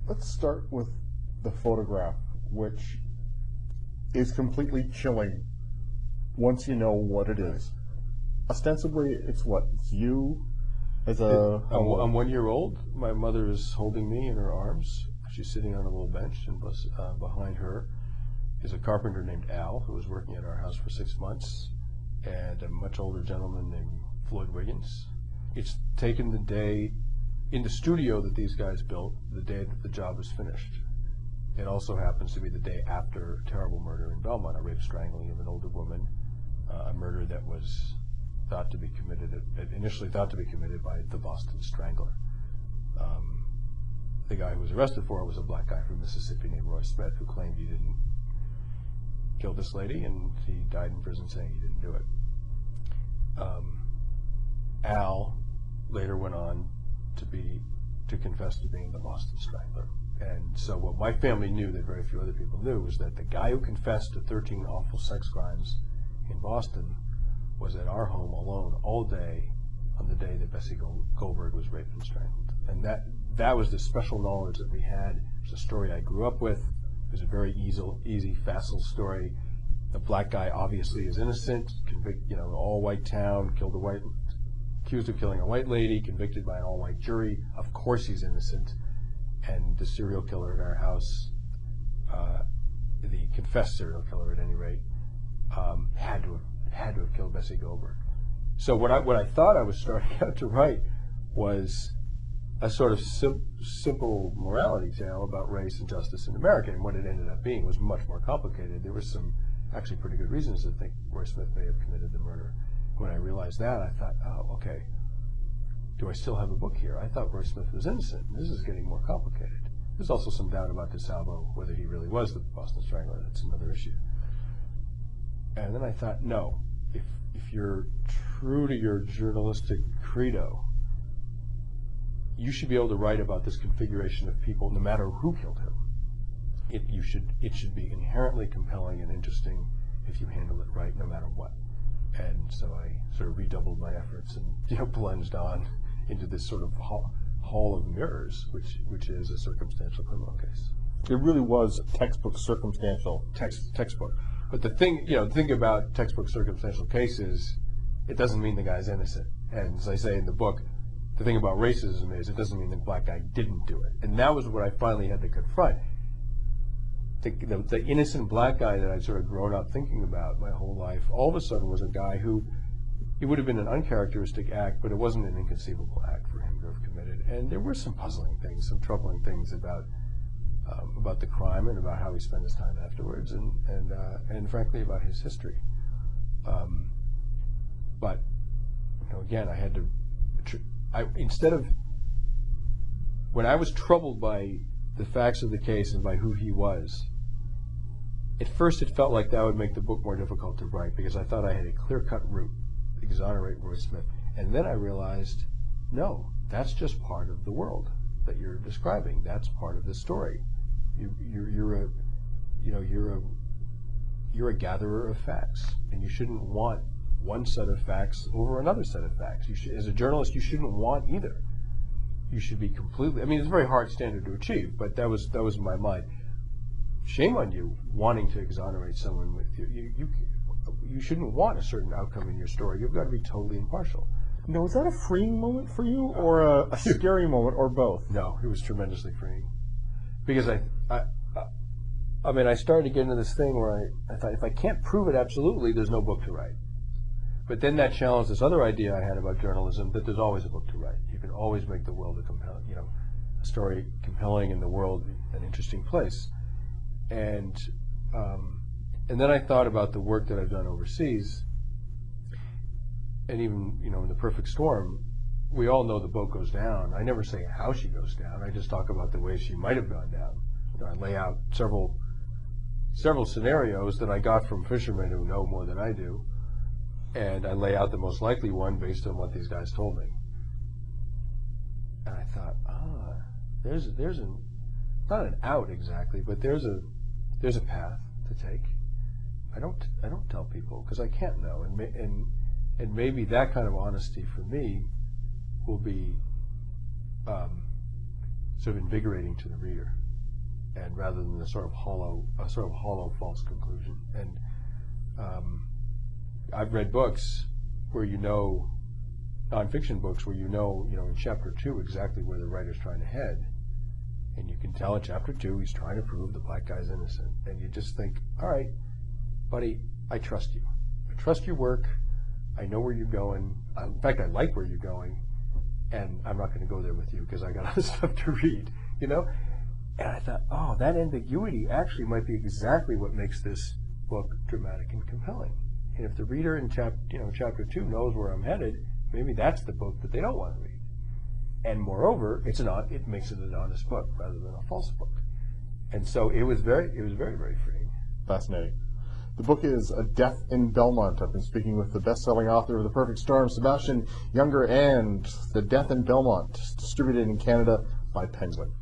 Let's start with the photograph, which is completely chilling once you know what it is. Ostensibly, it's what? It's you as a... I'm 1 year old. My mother is holding me in her arms. She's sitting on a little bench, and behind her is a carpenter named Al, who was working at our house for 6 months, and a much older gentleman named Floyd Wiggins. It's taken the day in the studio that these guys built, the day that the job was finished. It also happens to be the day after a terrible murder in Belmont, a rape strangling of an older woman, a murder that was initially thought to be committed by the Boston Strangler. The guy who was arrested for it was a black guy from Mississippi named Roy Smith, who claimed he didn't kill this lady, and he died in prison saying he didn't do it. Al later went on to confess to being the Boston Strangler. And so what my family knew that very few other people knew was that the guy who confessed to 13 awful sex crimes in Boston was at our home alone all day on the day that Bessie Goldberg was raped and strangled. And that was the special knowledge that we had. It was a story I grew up with. It was a very easy, facile story. The black guy obviously is innocent, all-white town, accused of killing a white lady, convicted by an all-white jury. Of course he's innocent. And the serial killer in our house, the confessed serial killer at any rate, had to have killed Bessie Goldberg. So what I thought I was starting out to write was a sort of simple morality tale about race and justice in America, and what it ended up being was much more complicated. There were some actually pretty good reasons to think Roy Smith may have committed the murder. When I realized that, I thought, oh, okay, do I still have a book here? I thought Roy Smith was innocent. This is getting more complicated. There's also some doubt about DeSalvo, whether he really was the Boston Strangler. That's another issue. And then I thought, no, if you're true to your journalistic credo, you should be able to write about this configuration of people no matter who killed him. It should be inherently compelling and interesting if you handle it right, no matter what. And so I sort of redoubled my efforts and plunged on into this sort of hall of mirrors, which is a circumstantial criminal case. It really was textbook circumstantial. Textbook. But the thing about textbook circumstantial cases, it doesn't mean the guy's innocent. And as I say in the book, the thing about racism is it doesn't mean the black guy didn't do it. And that was what I finally had to confront. The innocent black guy that I'd sort of grown up thinking about my whole life, all of a sudden was a guy who, it would have been an uncharacteristic act, but it wasn't an inconceivable act for him to have committed. And there were some puzzling things, some troubling things about the crime and about how he spent his time afterwards, and frankly about his history. But again, I had to. Instead of when I was troubled by the facts of the case and by who he was, at first it felt like that would make the book more difficult to write because I thought I had a clear-cut route to exonerate Roy Smith. And then I realized, no, that's just part of the world that you're describing. That's part of the story. You're a gatherer of facts, and you shouldn't want one set of facts over another set of facts. As a journalist, you shouldn't want either. You should be completely. I mean, it's a very hard standard to achieve, but that was in my mind. Shame on you wanting to exonerate someone with you. You shouldn't want a certain outcome in your story. You've got to be totally impartial. Now, was that a freeing moment for you, or a scary moment, or both? No, it was tremendously freeing, because I started to get into this thing where I thought, if I can't prove it absolutely, there's no book to write. But then that challenged this other idea I had about journalism, that there's always a book to write. You can always make the world a story compelling and the world an interesting place. And then I thought about the work that I've done overseas, and even in The Perfect Storm, we all know the boat goes down. I never say how she goes down. I just talk about the way she might have gone down. I lay out several scenarios that I got from fishermen who know more than I do, and I lay out the most likely one based on what these guys told me. And I thought, there's not an out exactly, but there's a path to take. I don't tell people because I can't know, and maybe that kind of honesty for me will be sort of invigorating to the reader, and rather than a sort of hollow false conclusion. And I've read books where nonfiction books where in chapter 2 exactly where the writer's trying to head, and you can tell in chapter 2 he's trying to prove the black guy's innocent, and you just think, all right, buddy, I trust you. I trust your work. I know where you're going. In fact, I like where you're going, and I'm not going to go there with you because I got other stuff to read, And I thought, oh, that ambiguity actually might be exactly what makes this book dramatic and compelling. And if the reader in chapter 2 knows where I'm headed, maybe that's the book that they don't want to read. And moreover, it makes it an honest book rather than a false book. And so it was very, very freeing. Fascinating. The book is Death in Belmont. I've been speaking with the best-selling author of The Perfect Storm, Sebastian Junger, and The Death in Belmont, distributed in Canada by Penguin.